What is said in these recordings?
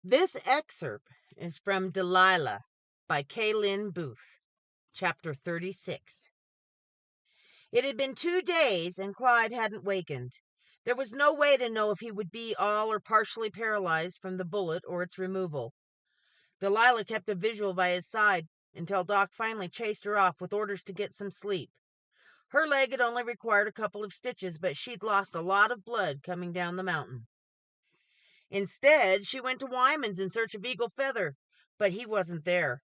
This excerpt is from Delilah by Kaye Booth, chapter 36. It had been 2 days and Clyde hadn't wakened. There was no way to know if he would be all or partially paralyzed from the bullet or its removal. Delilah kept a visual by his side until Doc finally chased her off with orders to get some sleep. Her leg had only required a couple of stitches, but she'd lost a lot of blood coming down the mountain. Instead, she went to Wyman's in search of Eagle Feather, but he wasn't there.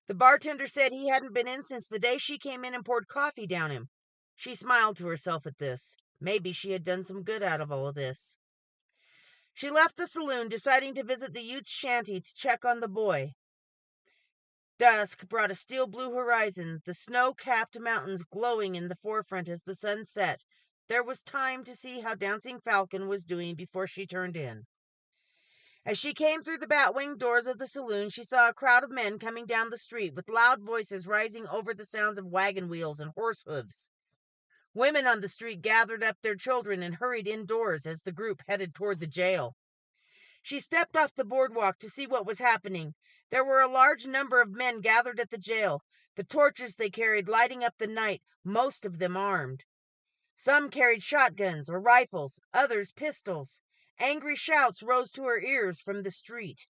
The bartender said he hadn't been in since the day she came in and poured coffee down him. She smiled to herself at this. Maybe she had done some good out of all of this. She left the saloon, deciding to visit the youth's shanty to check on the boy. Dusk brought a steel-blue horizon, the snow-capped mountains glowing in the forefront as the sun set. There was time to see how Dancing Falcon was doing before she turned in. As she came through the bat-winged doors of the saloon, she saw a crowd of men coming down the street, with loud voices rising over the sounds of wagon wheels and horse hooves. Women on the street gathered up their children and hurried indoors as the group headed toward the jail. She stepped off the boardwalk to see what was happening. There were a large number of men gathered at the jail, the torches they carried lighting up the night, most of them armed. Some carried shotguns or rifles, others pistols. Angry shouts rose to her ears from the street.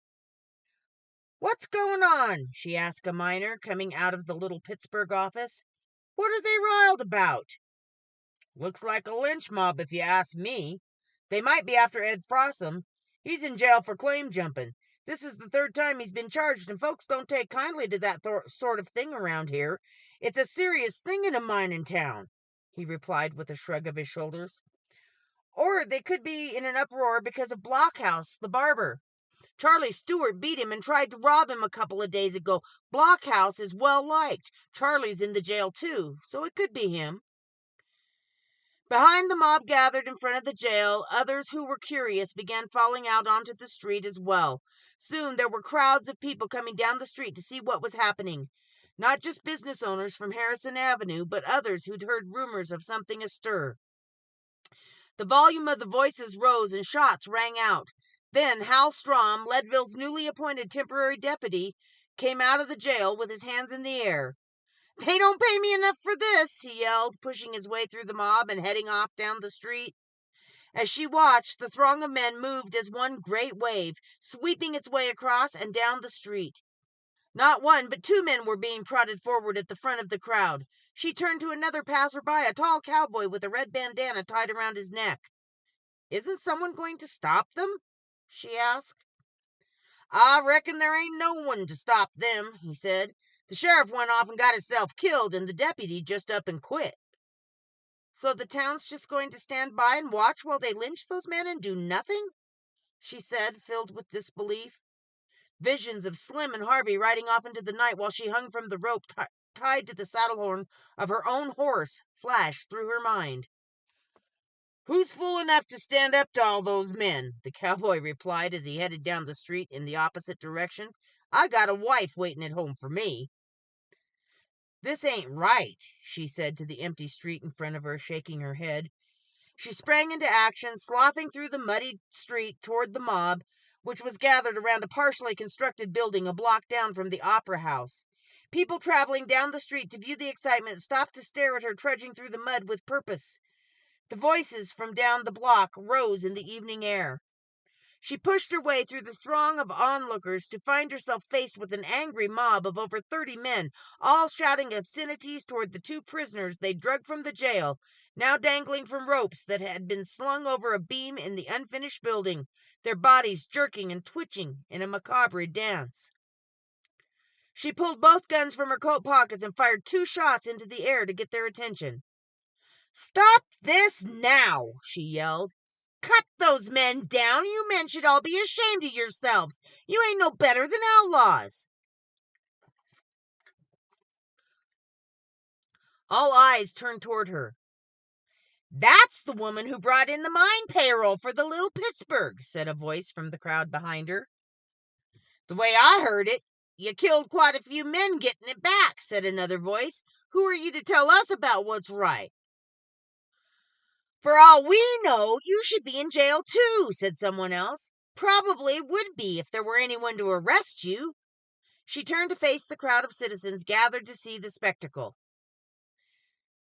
"What's going on?" she asked a miner coming out of the little Pittsburgh office. "What are they riled about?" "Looks like a lynch mob, if you ask me. They might be after Ed Frossom. He's in jail for claim jumping. This is the 3rd time he's been charged, and folks don't take kindly to that sort of thing around here. It's a serious thing in a mining town," he replied with a shrug of his shoulders. "Or they could be in an uproar because of Blockhouse, the barber. Charlie Stewart beat him and tried to rob him a couple of days ago. Blockhouse is well liked. Charlie's in the jail too, so it could be him." Behind the mob gathered in front of the jail, others who were curious began falling out onto the street as well. Soon there were crowds of people coming down the street to see what was happening. Not just business owners from Harrison Avenue, but others who'd heard rumors of something astir. The volume of the voices rose and shots rang out. Then Hal Strom, Leadville's newly appointed temporary deputy, came out of the jail with his hands in the air. "They don't pay me enough for this," he yelled, pushing his way through the mob and heading off down the street. As she watched, the throng of men moved as one great wave, sweeping its way across and down the street. Not one, but 2 men were being prodded forward at the front of the crowd. She turned to another passerby, a tall cowboy with a red bandana tied around his neck. "Isn't someone going to stop them?" she asked. "I reckon there ain't no one to stop them," he said. "The sheriff went off and got himself killed, and the deputy just up and quit." "So the town's just going to stand by and watch while they lynch those men and do nothing?" she said, filled with disbelief. Visions of Slim and Harvey riding off into the night while she hung from the rope tied to the saddle horn of her own horse flashed through her mind. "Who's fool enough to stand up to all those men?" the cowboy replied as he headed down the street in the opposite direction. "I got a wife waiting at home for me." "This ain't right," she said to the empty street in front of her, shaking her head. She sprang into action, sloughing through the muddy street toward the mob, which was gathered around a partially constructed building a block down from the Opera House. People traveling down the street to view the excitement stopped to stare at her trudging through the mud with purpose. The voices from down the block rose in the evening air. She pushed her way through the throng of onlookers to find herself faced with an angry mob of over 30 men, all shouting obscenities toward the 2 prisoners they dragged from the jail, now dangling from ropes that had been slung over a beam in the unfinished building, their bodies jerking and twitching in a macabre dance. She pulled both guns from her coat pockets and fired 2 shots into the air to get their attention. "Stop this now!" she yelled. "Cut those men down! You men should all be ashamed of yourselves! You ain't no better than outlaws!" All eyes turned toward her. "That's the woman who brought in the mine payroll for the little Pittsburgh," said a voice from the crowd behind her. "The way I heard it, you killed quite a few men getting it back," said another voice. "Who are you to tell us about what's right?" "For all we know, you should be in jail too," said someone else. Probably would be if there were anyone to arrest you. She turned to face the crowd of citizens gathered to see the spectacle.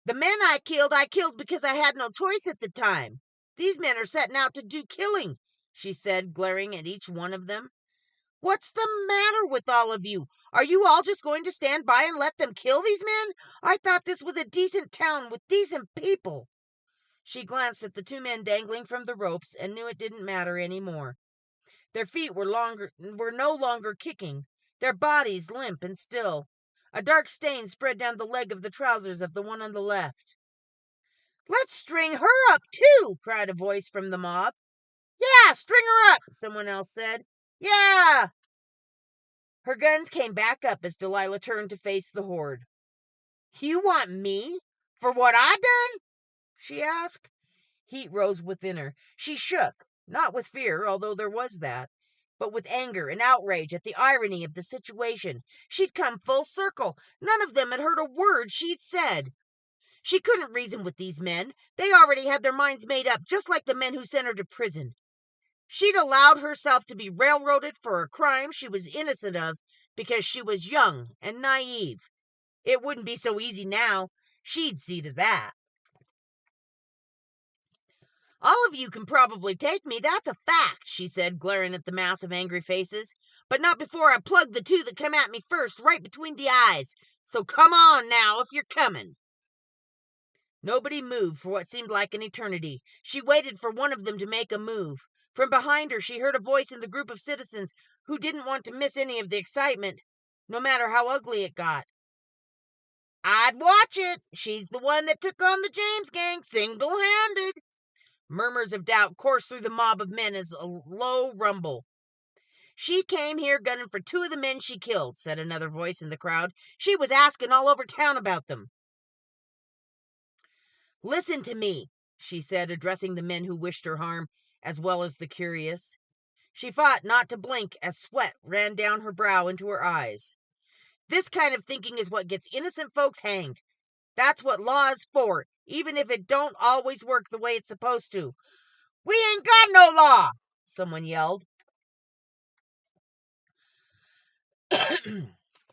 The men I killed because I had no choice at the time. These men are setting out to do killing, she said, glaring at each one of them. What's the matter with all of you? Are you all just going to stand by and let them kill these men? I thought this was a decent town with decent people. She glanced at the two men dangling from the ropes and knew it didn't matter any more. Their feet were no longer kicking, their bodies limp and still. A dark stain spread down the leg of the trousers of the one on the left. Let's string her up, too, cried a voice from the mob. Yeah, string her up, someone else said. Yeah! Her guns came back up as Delilah turned to face the horde. You want me? For what I done? She asked. Heat rose within her. She shook, not with fear, although there was that, but with anger and outrage at the irony of the situation. She'd come full circle. None of them had heard a word she'd said. She couldn't reason with these men. They already had their minds made up, just like the men who sent her to prison. She'd allowed herself to be railroaded for a crime she was innocent of because she was young and naive. It wouldn't be so easy now. She'd see to that. All of you can probably take me, that's a fact, she said, glaring at the mass of angry faces. But not before I plug the two that come at me first, right between the eyes. So come on now, if you're coming. Nobody moved for what seemed like an eternity. She waited for one of them to make a move. From behind her, she heard a voice in the group of citizens who didn't want to miss any of the excitement, no matter how ugly it got. I'd watch it. She's the one that took on the James gang single-handed. Murmurs of doubt coursed through the mob of men as a low rumble. She came here gunning for two of the men she killed, said another voice in the crowd. She was asking all over town about them. Listen to me, she said, addressing the men who wished her harm, as well as the curious. She fought not to blink as sweat ran down her brow into her eyes. This kind of thinking is what gets innocent folks hanged. That's what law is for, even if it don't always work the way it's supposed to. We ain't got no law, someone yelled.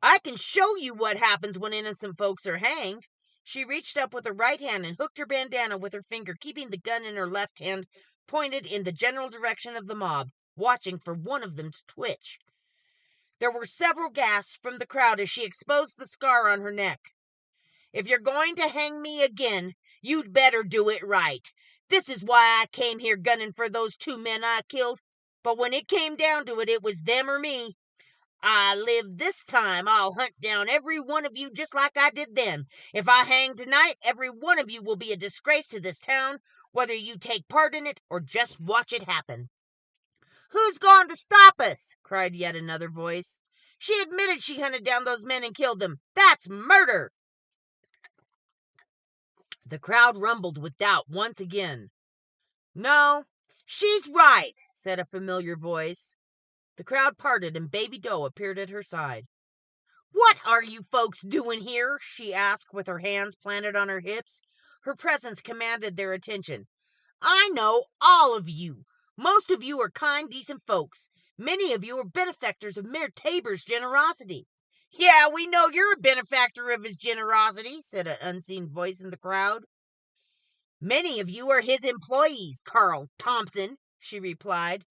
I can show you what happens when innocent folks are hanged. She reached up with her right hand and hooked her bandana with her finger, keeping the gun in her left hand pointed in the general direction of the mob, watching for one of them to twitch. There were several gasps from the crowd as she exposed the scar on her neck. If you're going to hang me again, you'd better do it right. This is why I came here gunning for those two men I killed. But when it came down to it, it was them or me. I live this time. I'll hunt down every one of you just like I did then. If I hang tonight, every one of you will be a disgrace to this town, whether you take part in it or just watch it happen. Who's going to stop us? Cried yet another voice. She admitted she hunted down those men and killed them. That's murder. The crowd rumbled with doubt once again. No, she's right, said a familiar voice. The crowd parted and Baby Doe appeared at her side. What are you folks doing here? She asked with her hands planted on her hips. Her presence commanded their attention. I know all of you. Most of you are kind, decent folks. Many of you are benefactors of Mayor Tabor's generosity. Yeah, we know you're a benefactor of his generosity, said an unseen voice in the crowd. Many of you are his employees, Carl Thompson, she replied.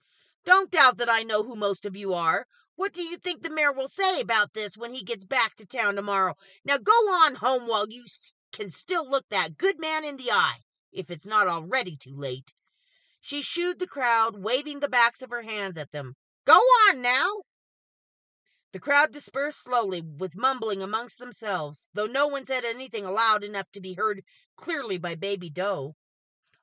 Don't doubt that I know who most of you are. What do you think the mayor will say about this when he gets back to town tomorrow? Now go on home while you can still look that good man in the eye, if it's not already too late. She shooed the crowd, waving the backs of her hands at them. Go on now! The crowd dispersed slowly, with mumbling amongst themselves, though no one said anything loud enough to be heard clearly by Baby Doe.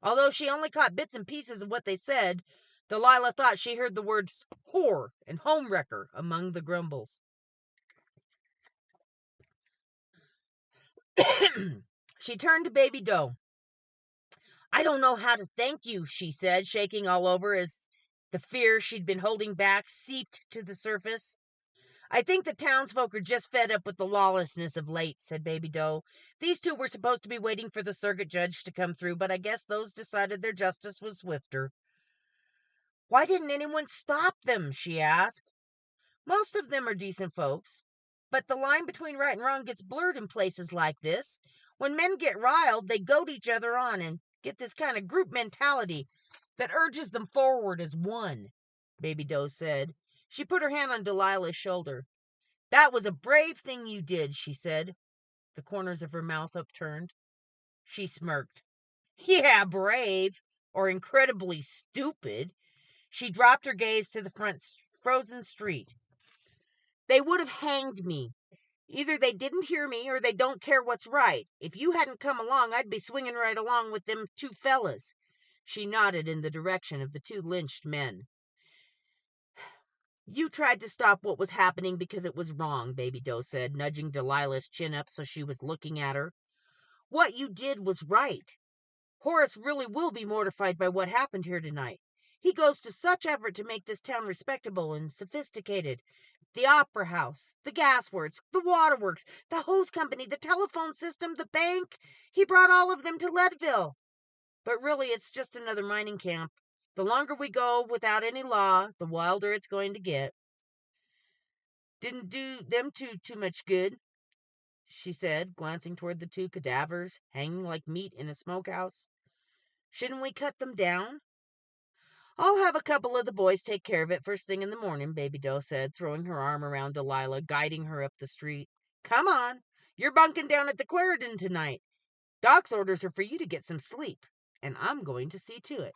Although she only caught bits and pieces of what they said, Delilah thought she heard the words whore and homewrecker among the grumbles. She turned to Baby Doe. I don't know how to thank you, she said, shaking all over as the fear she'd been holding back seeped to the surface. I think the townsfolk are just fed up with the lawlessness of late, said Baby Doe. These two were supposed to be waiting for the circuit judge to come through, but I guess those decided their justice was swifter. Why didn't anyone stop them? She asked. Most of them are decent folks, but the line between right and wrong gets blurred in places like this. When men get riled, they goad each other on and get this kind of group mentality that urges them forward as one, Baby Doe said. She put her hand on Delilah's shoulder. That was a brave thing you did, she said, the corners of her mouth upturned. She smirked. Yeah, brave, or incredibly stupid. She dropped her gaze to the frozen street. They would have hanged me. Either they didn't hear me or they don't care what's right. If you hadn't come along, I'd be swinging right along with them two fellas. She nodded in the direction of the two lynched men. You tried to stop what was happening because it was wrong, Baby Doe said, nudging Delilah's chin up so she was looking at her. What you did was right. Horace really will be mortified by what happened here tonight. He goes to such effort to make this town respectable and sophisticated. The opera house, the gasworks, the waterworks, the hose company, the telephone system, the bank. He brought all of them to Leadville. But really, it's just another mining camp. The longer we go without any law, the wilder it's going to get. Didn't do them too much good, she said, glancing toward the two cadavers hanging like meat in a smokehouse. Shouldn't we cut them down? I'll have a couple of the boys take care of it first thing in the morning, Baby Doe said, throwing her arm around Delilah, guiding her up the street. Come on. You're bunking down at the Clarendon tonight. Doc's orders are for you to get some sleep, and I'm going to see to it.